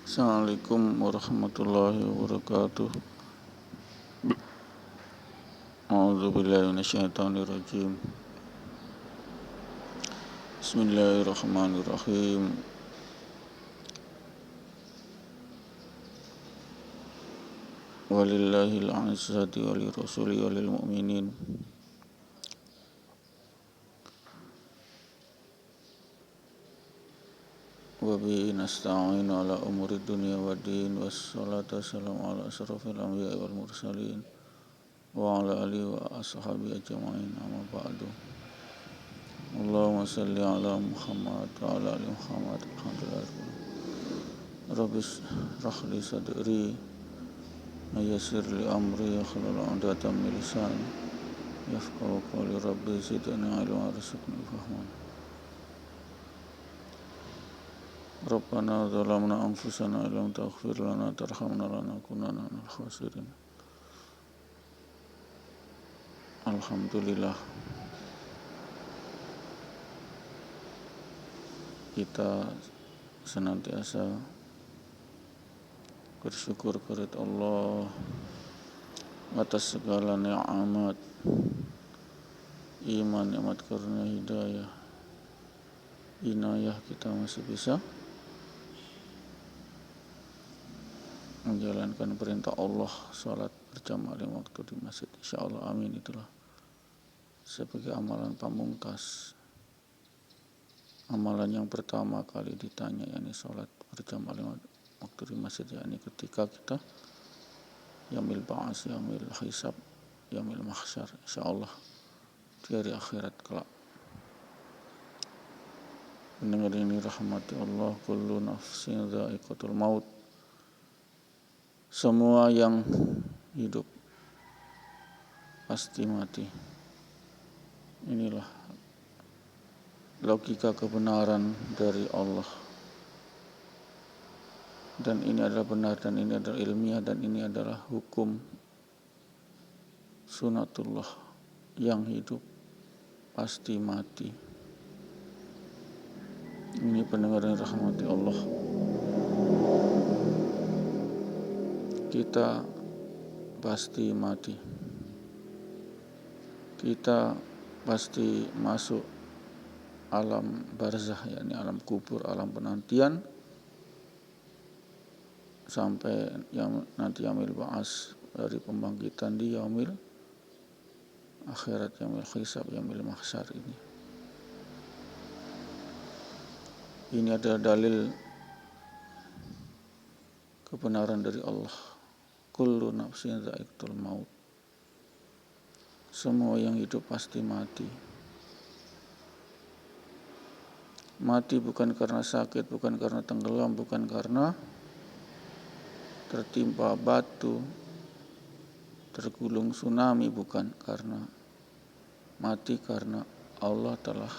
Assalamualaikum warahmatullahi wabarakatuh. A'udzubillahi minasyaitonirrajim. Bismillahirrahmanirrahim. Walillahil 'izzati walirrasuli walil mu'minin. Wa bihi nasta'inu ala umuri dunya waddin. Wassalatu wassalamu ala asyrafil anbiya'i wal mursalin wa ala alihi wa ashabihi ajma'in. Amma ba'du. Allahumma salli ala Muhammad wa ala ali Muhammad. Alhamdulillah. Rabbi shrah li sadri wa yassir li amri wahlul 'uqdatam min lisani yafqahu qawli. Rabbi zidni ilman warzuqni fahman. Rabbana zalamna anfusana illam taghfir lana tarhamna lanakunanna minal khasirin. Alhamdulillah, kita senantiasa bersyukur kepada Allah atas segala nikmat, iman, nikmat karunia hidayah, inayah, kita masih bisa menjalankan perintah Allah, salat berjamaah 5 waktu di masjid. Insyaallah, amin. Itulah sebagai amalan pamungkas, amalan yang pertama kali ditanya, yakni salat berjamaah 5 waktu di masjid, yakni ketika kita yaumil ba'ats, yaumil hisab, yaumil mahsyar, insyaallah di hari akhirat kelak. Pendengar ini rahmati Allah, kullu nafsin dha'iqatul maut. Semua yang hidup pasti mati. Inilah logika kebenaran dari Allah. Dan ini adalah benar, dan ini adalah ilmiah, dan ini adalah hukum sunatullah. Yang hidup pasti mati. Ini pendengar yang rahmati Allah. Kita pasti mati. Kita pasti masuk alam barzah, yakni alam kubur, alam penantian, sampai yang nanti yaumil ba'ats, dari pembangkitan di yaumil akhirat, yaumil hisab, yaumil mahsyar ini. Ini adalah dalil kebenaran dari Allah. Kullu nafsin dha'iqatul maut. Semua yang hidup pasti mati. Mati bukan karena sakit, bukan karena tenggelam, bukan karena tertimpa batu, tergulung tsunami, bukan. Karena mati karena Allah telah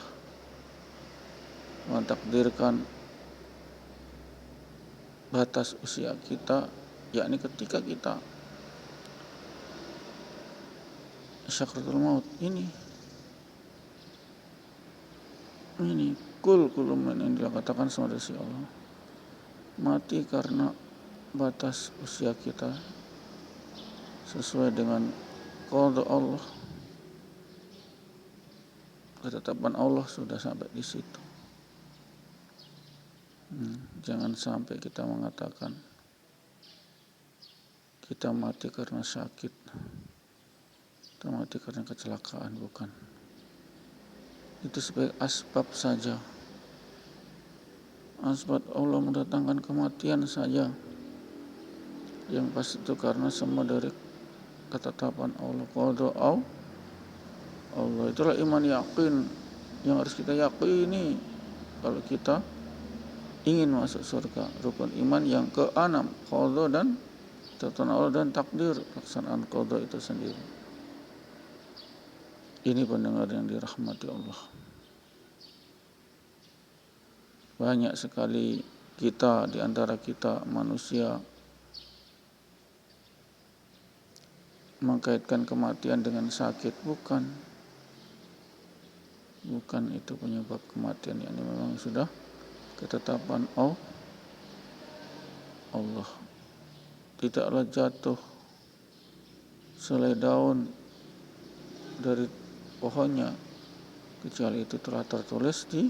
mentakdirkan batas usia kita, yakni ketika kita sakratul maut ini kulum yang dikatakan sama dari Allah, mati karena batas usia kita sesuai dengan qada Allah, ketetapan Allah sudah sampai di situ. Jangan sampai kita mengatakan kita mati karena sakit, kita mati karena kecelakaan, bukan. Itu sebagai asbab saja. Asbab Allah mendatangkan kematian saja. Yang pasti itu karena semua dari ketetapan Allah, qada Allah. Itulah iman yakin yang harus kita yakini kalau kita ingin masuk surga. Rukun iman yang ke-6, qada dan ketetapan Allah dan takdir, pelaksanaan qada itu sendiri. Ini pendengar yang dirahmati Allah. Banyak sekali kita, di antara kita manusia, mengkaitkan kematian dengan sakit. Bukan itu penyebab kematian, yakni memang sudah ketetapan Allah. Allah. Tidaklah jatuh selai daun dari pohonnya kecuali itu telah tertulis di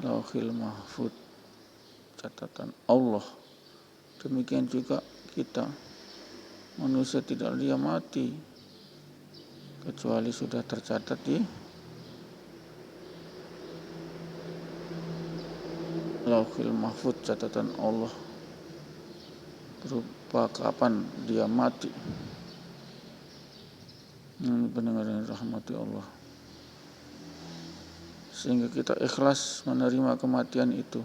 Lauhil Mahfuz, catatan Allah. Demikian juga kita, manusia tidak dia mati kecuali sudah tercatat di Lauhil Mahfuz, catatan Allah, berupa kapan dia mati. Ini pendengar yang dirahmati Allah. Sehingga kita ikhlas menerima kematian itu.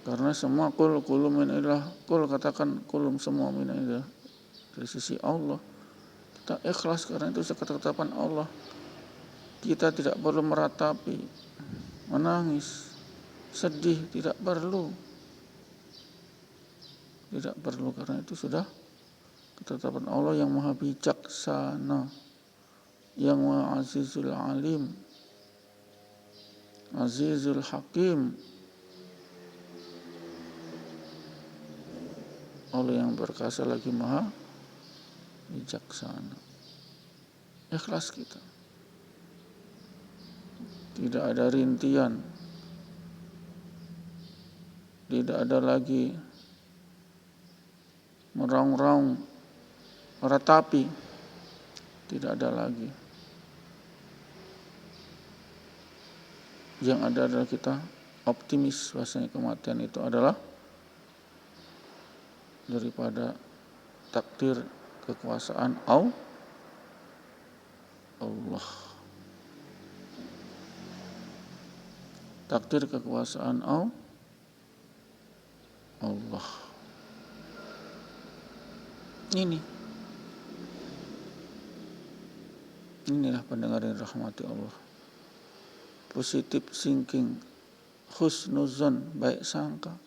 Karena semua kulum min illah, katakan kulum semua min illah dari sisi Allah. Kita ikhlas karena itu ketetapan Allah. Kita tidak perlu meratapi, menangis, sedih, tidak perlu. Tidak perlu karena itu sudah ketetapan Allah yang maha bijaksana, yang maha azizul alim, azizul hakim. Allah yang berkuasa lagi maha bijaksana. Ikhlas kita. Tidak ada rintian. Tidak ada lagi meraung-raung, meratapi. Tidak ada lagi. Yang ada adalah kita optimis bahwasanya kematian itu adalah daripada takdir kekuasaan Allah. Takdir kekuasaan Allah. Inilah pendengar yang rahmati Allah. Positive thinking, husnuzon, baik sangka,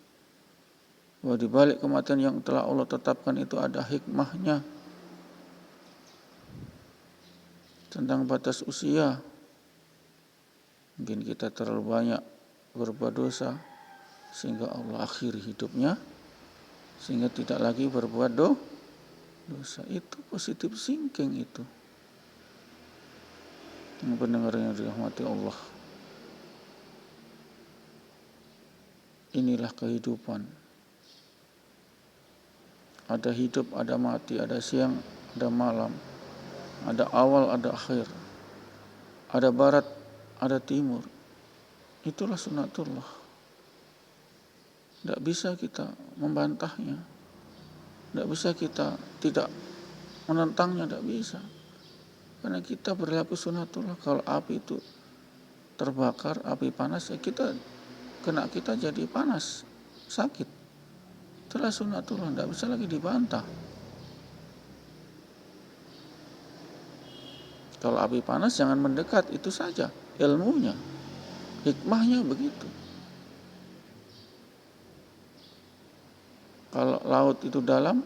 bahwa di balik kematian yang telah Allah tetapkan itu ada hikmahnya. Tentang batas usia, mungkin kita terlalu banyak berbuat dosa sehingga Allah akhiri hidupnya sehingga tidak lagi berbuat dosa. Itu positive thinking itu. Yang pendengar yang dirahmati Allah. Inilah kehidupan. Ada hidup, ada mati, ada siang, ada malam. Ada awal, ada akhir. Ada barat, ada timur. Itulah sunatullah. Tidak bisa kita membantahnya. Tidak bisa kita tidak menentangnya, tidak bisa. Karena kita berlaku sunatullah. Kalau api itu terbakar, api panas, ya kita jadi panas, sakit. Itulah sunatullah, tidak bisa lagi dibantah. Kalau api panas jangan mendekat, itu saja ilmunya, hikmahnya begitu. Kalau laut itu dalam,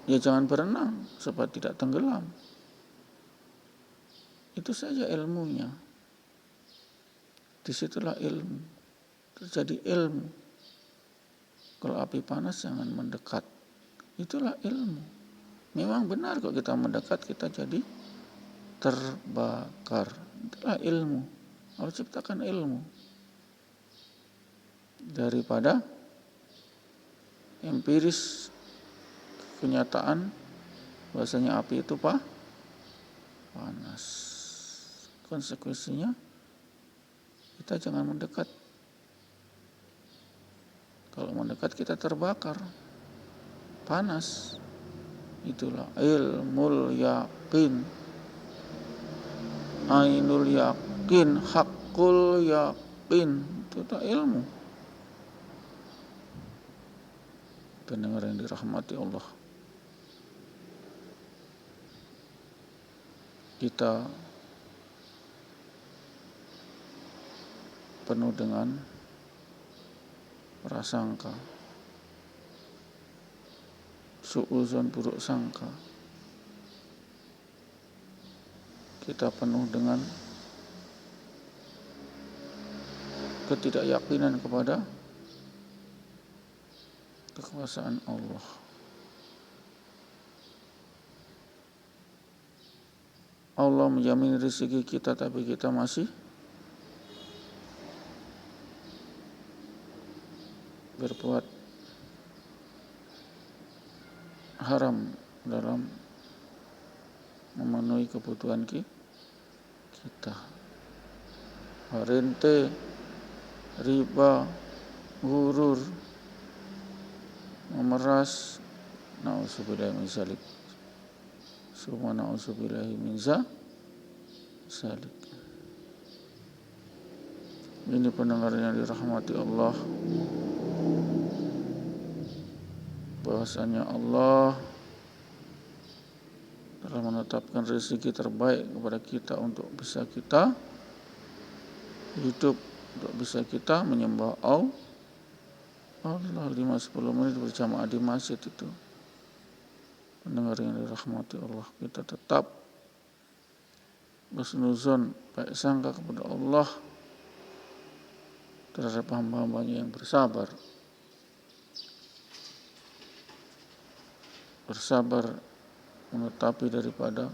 ya jangan berenang supaya tidak tenggelam. Itu saja ilmunya. Disitulah ilmu, terjadi ilmu. Kalau api panas jangan mendekat, itulah ilmu. Memang benar kalau kita mendekat kita jadi terbakar. Itulah ilmu. Allah ciptakan ilmu. Daripada empiris kenyataan bahwasanya api itu panas. Konsekuensinya kita jangan mendekat. Kalau mendekat kita terbakar. Panas. Itulah ilmul yaqin. Ainul yakin, hakul yakin, itu tak ilmu. Pendengar yang dirahmati Allah, kita penuh dengan prasangka, suuzon, buruk sangka. Kita penuh dengan ketidakyakinan kepada kekuasaan Allah. Allah menjamin rezeki kita, tapi kita masih berbuat haram dalam memenuhi kebutuhan kita. Rente, riba, gurur, memeras, na'udzubillahi min dzalik. Semua na'udzubillahi min dzalik. Ini pendengar yang dirahmati Allah, bahwasanya Allah telah menetapkan rezeki terbaik kepada kita untuk bisa kita hidup, untuk bisa kita menyembah Allah 5-10 menit berjamaah di masjid itu. Pendengar yang dirahmati Allah, kita tetap husnuzon, baik sangka kepada Allah terhadap hamba-hambanya yang bersabar menetapi daripada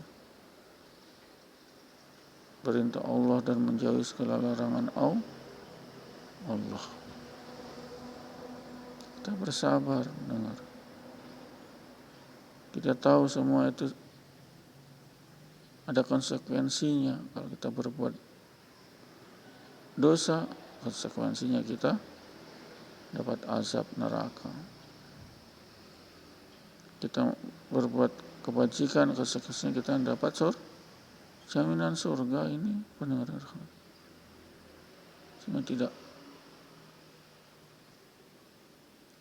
perintah Allah dan menjauhi segala larangan Allah. Kita bersabar, dengar. Kita tahu semua itu ada konsekuensinya. Kalau kita berbuat dosa, konsekuensinya kita dapat azab neraka. Kita berbuat kebajikan, konsekuensinya kita dapat jaminan surga. Ini pendengar rahmat. Sehingga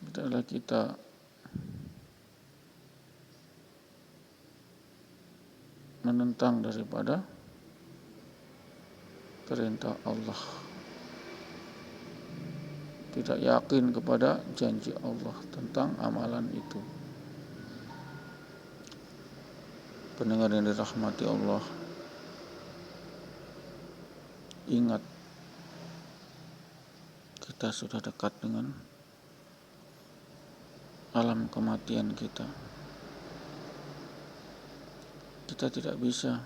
tidaklah kita menentang daripada perintah Allah, tidak yakin kepada janji Allah tentang amalan itu. Pendengar yang dirahmati Allah, ingat, kita sudah dekat dengan alam kematian kita. Kita tidak bisa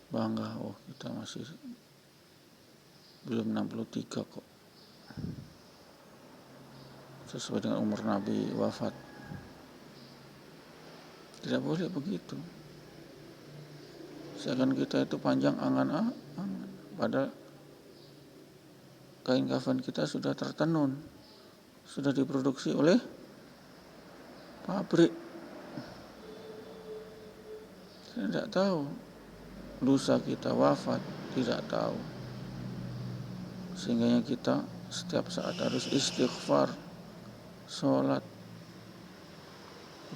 bangga, kita masih belum 63 kok, sesuai dengan umur Nabi wafat. Tidak boleh begitu. Seakan kita itu panjang angan-angan, padahal kain kafan kita sudah tertenun, sudah diproduksi oleh pabrik. Kita tidak tahu lusa kita wafat, tidak tahu. Sehingga kita setiap saat harus istighfar, sholat,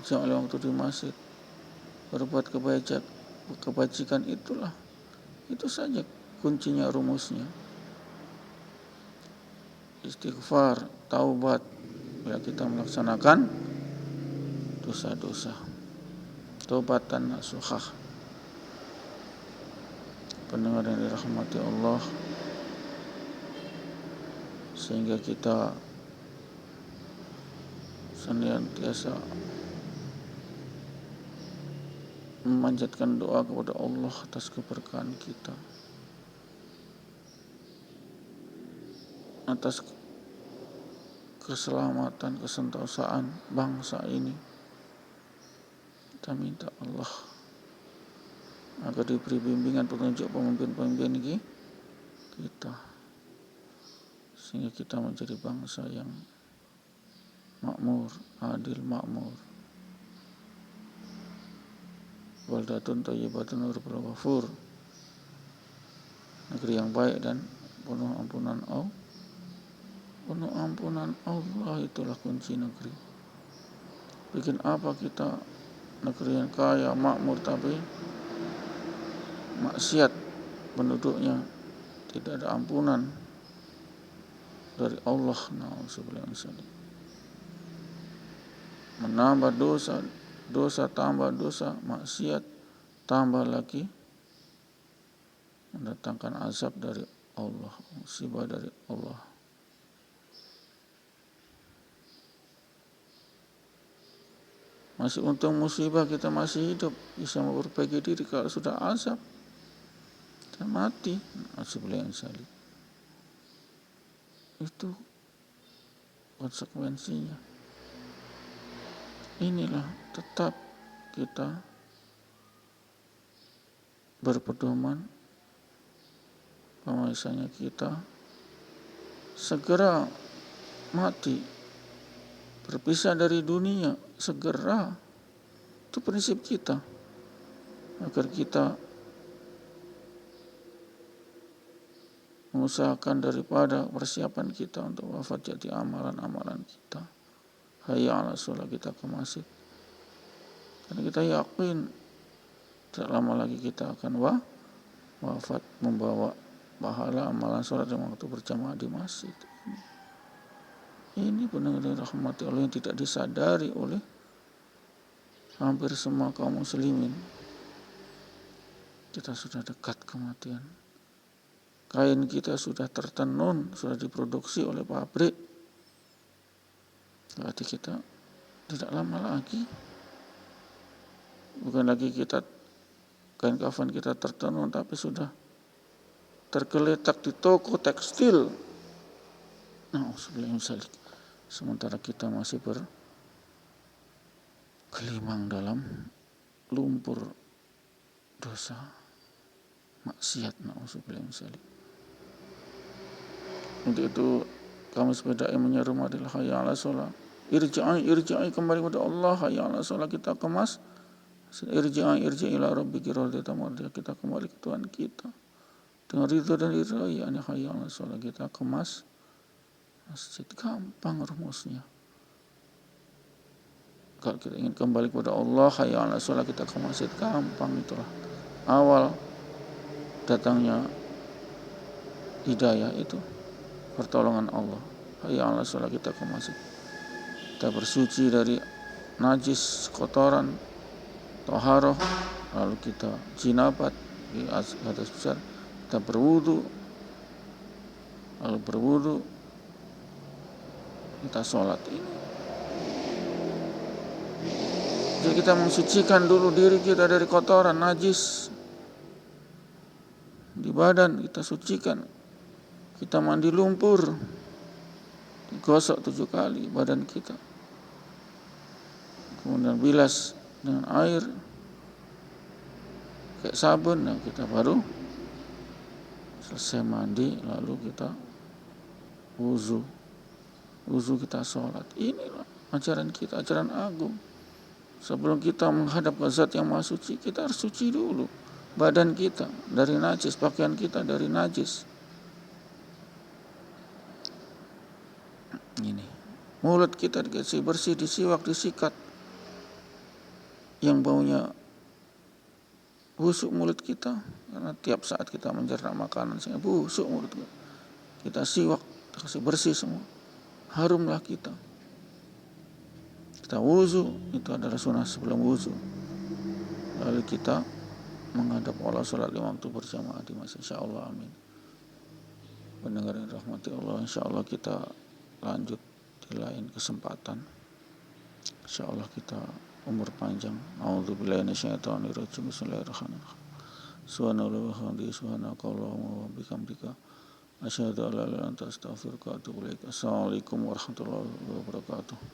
jangan waktu di masjid, berbuat kebajikan, itu saja kuncinya, rumusnya. Istighfar, taubat bila kita melaksanakan dosa-dosa, taubatan nasuhah. Pendengar yang dirahmati Allah, sehingga kita senantiasa memanjatkan doa kepada Allah atas keberkahan kita, atas keselamatan, kesentosaan bangsa ini. Kita minta Allah agar diberi bimbingan petunjuk pemimpin-pemimpin kita, sehingga kita menjadi bangsa yang makmur, adil, makmur. Baldatun thayyibatun wa rabbul ghafur, negeri yang baik dan penuh ampunan Allah. Penuh ampunan Allah, itulah kunci negeri. Bikin apa kita negeri yang kaya, makmur, tapi maksiat penduduknya, tidak ada ampunan dari Allah. Na'udzubillah min dzalik. Menambah dosa tambah dosa, maksiat tambah lagi, mendatangkan azab dari Allah, musibah dari Allah. Masih untung musibah kita masih hidup, bisa memperbaiki diri. Kalau sudah azab, kita mati. Asal itu konsekuensinya. Inilah tetap kita berpedoman bahwasanya kita segera mati, berpisah dari dunia segera. Itu prinsip kita, agar kita mengusahakan daripada persiapan kita untuk wafat jadi amalan-amalan kita. Hayya 'ala sholat, kita ke masjid. Karena kita yakin tidak lama lagi kita akan wafat, membawa pahala amalan sholat yang waktu berjamaah di masjid. Ini benar-benar rahmati Allah yang tidak disadari oleh hampir semua kaum muslimin. Kita sudah dekat kematian. Kain kita sudah tertenun, sudah diproduksi oleh pabrik. Berarti kita tidak lama lagi. Bukan lagi kita kain kafan kita tertenun, tapi sudah tergeletak di toko tekstil. Sementara kita masih bergelimang dalam lumpur dosa maksiat. Untuk itu kami sepeda yang menyeru marilah hayya 'ala sholat. Irja'i kembali kepada Allah, hayya 'ala sholat, kita kemas. Irja'i ila rabbiki radiyatan mardiyah, kita kembali ke Tuhan kita dengan ridho dan ridha. Yani hayya 'ala sholat, kita kemas masjid. Gampang rumusnya. Kalau kita ingin kembali kepada Allah, hayya 'ala sholat, kita ke masjid. Gampang, itulah awal datangnya hidayah, itu pertolongan Allah. Hayya 'ala sholat, kita ke masjid. Kita bersuci dari najis, kotoran, toharoh, lalu kita jinabat di hadas besar, kita berwudu, lalu berwudu, kita sholat. Ini jadi kita mensucikan dulu diri kita dari kotoran, najis di badan, kita sucikan. Kita mandi lumpur, digosok 7 kali badan kita, kemudian bilas dengan air kayak sabun. Nah, kita baru selesai mandi, lalu kita wuzu, kita sholat. Inilah ajaran kita, ajaran agung. Sebelum kita menghadap ke Zat yang Maha Suci, kita harus suci dulu badan kita dari najis, pakaian kita dari najis. Ini mulut kita dikasih bersih, disiwak, disikat. Yang baunya busuk mulut kita, karena tiap saat kita mencerna makanan sehingga busuk mulut kita. Kita siwak, kita kasih bersih semua, harumlah kita. Kita wuzu, itu adalah sunnah sebelum wuzu. Lalu kita menghadap Allah, sholat 5 waktu berjamaah di masjid. Insyaallah, amin. Pendengar yang rahmati Allah, insyaallah kita lanjut di lain kesempatan. Insyaallah kita umur panjang. A'udzubillahi minasyaitonir rajim. Bismillahirrahmanirrahim. Subhanallah wa bihamdihi, subhanakallahumma wa bihamdika, asyhadu an la ilaha illa anta, astaghfiruka wa atubu ilaik. Assalamualaikum warahmatullahi wabarakatuh.